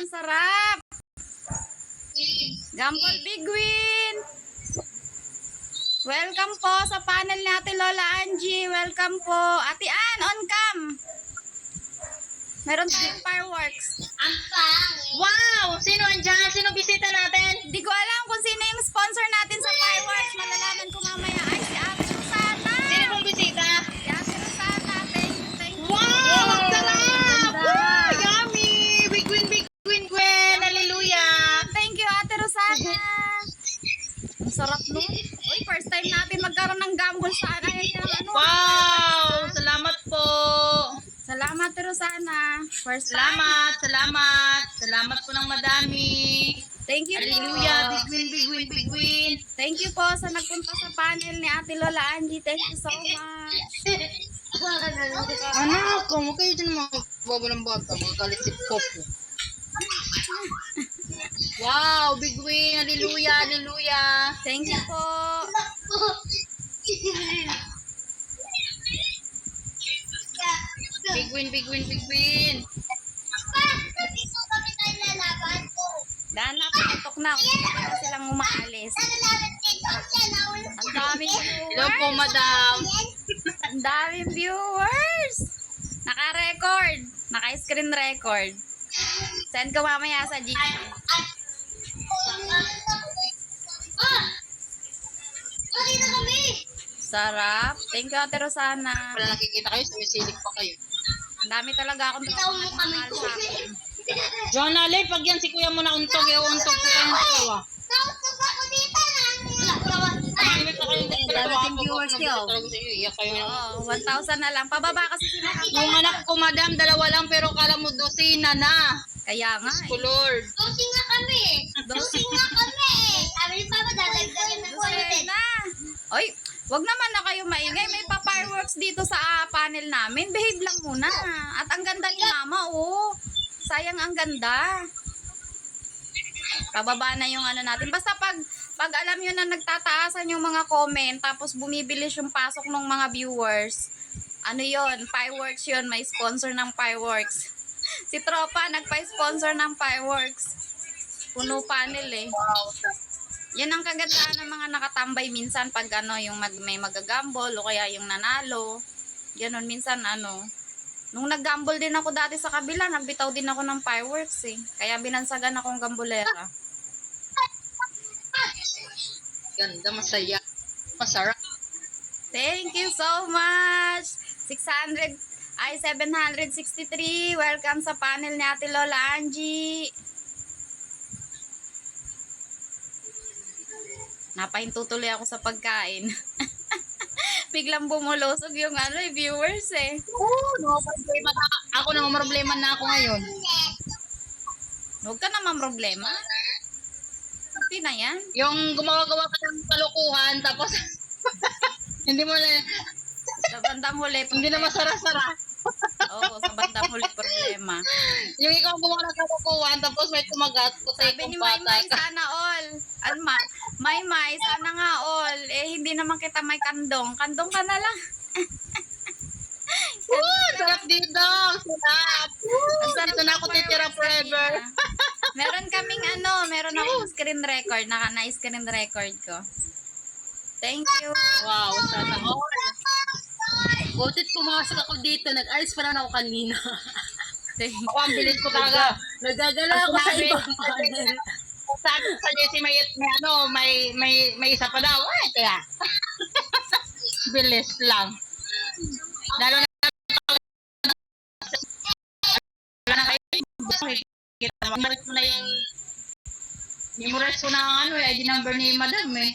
sarap. Gumball Big Win. Welcome po sa panel ni Ate Lola Angie. Welcome po. Ate Ann, on cam. Meron tayong fireworks. Ang pangit. Wow! Sino andyan? Sino bisita natin? Di ko alam kung sino yung sponsor natin sa fireworks. Malalaman ko mamaya. Ay, si Ate Rosana. Sino pong bisita? Si Ate Rosana. Thank you. Wow! Ang sarap! Wow! Yummy! Big win, big win, Gwen! Hallelujah! Thank you, Ate Rosana. Ang sarap nun. Uy, first time natin magkaroon ng gamble sa ano. Wow! Salamat po! Salamat, Ate Rosana. First time. Salamat po ng madami. Thank you Hallelujah! po. Big win, big win, big win! Thank you po sa nagpunta sa panel ni Ate Lola Angie. Thank you so much. Anak, kung kayo dyan mga baba ng bata, magagalit si Popo. Wow! Big win! Hallelujah! Hallelujah! Thank you po. Big win, big win, big win! Dahil napatok na. Hindi na silang umaalis. Ang daming Hello po, viewers. madam. Ang daming viewers. Naka-record. Naka-screen record. Send ko mamaya sa GC. Sarap. Thank you, Ate Rosana. Wala nakikita kayo, sumisilip pa kayo. Ang dami talaga akong tulungan ng mahal sa akin. John Ale, pag yan si kuya mo na untog, untog ko yung dalawa. Darating viewers niyo. Iyak kayo. Oo, 1,000 na lang. Pababa kasi sila. Yung anak ko, madam, dalawa lang, pero kala mo dosina na. Kaya nga Ko eh. Lord. Dosi na. Oy, wag naman na kayo maingay. May pa-fireworks dito sa panel namin. Behave lang muna. At ang ganda ni Mama, oh. Sayang ang ganda. Pababa na yung ano natin. Basta pag alam nyo na nagtataasan yung mga comment, tapos bumibilis yung pasok ng mga viewers, ano yon, fireworks yon, may sponsor ng fireworks. Si Tropa nagpa-sponsor ng fireworks. Puno panel eh. Yan ang kagandahan ng mga nakatambay minsan pag ano, yung may magagambol o kaya yung nanalo. Ganon minsan ano. Nung nag-gamble din ako dati sa kabila, nagbitaw din ako ng fireworks eh. Kaya binansagan akong gambolera. Ganda, masaya. Masarap. Thank you so much. 763. Welcome sa panel ni Ate Lola Angie. Napahinto tuloy ako sa pagkain. Biglang bumulusog yung ano, viewers eh. No problema na. Ako na problema na ako ngayon. Huwag ka naman problema. Okay na yan. Yung gumawa-gawa ka ng kalukuhan, tapos hindi mo na, Sa bandang huli. hindi na masara-sara. Oo, sa bandang huli problema. Yung ikaw gumawa ng kalukuhan, tapos may kumagat, putay Sabi ni kong patay Maymay, sana all. Maymay, sana nga all. Eh, hindi naman kita may kandong. Kandong ka na lang. Sarap dito! Sarap! Dito na ako titira forever. Meron kaming meron akong screen record. Na-screen record ko. Thank you. Wow, sana all. Butit pumasok ako dito, nag-ayos pa lang ako kanina. Ako ang bilis ko talaga. Nagagala ako sa ibang panel. Sabi ko sa Jessie, may isa pa daw. Ay, kaya. Bilis lang. Lalo na memorize ko na yung ID number ni Madam eh.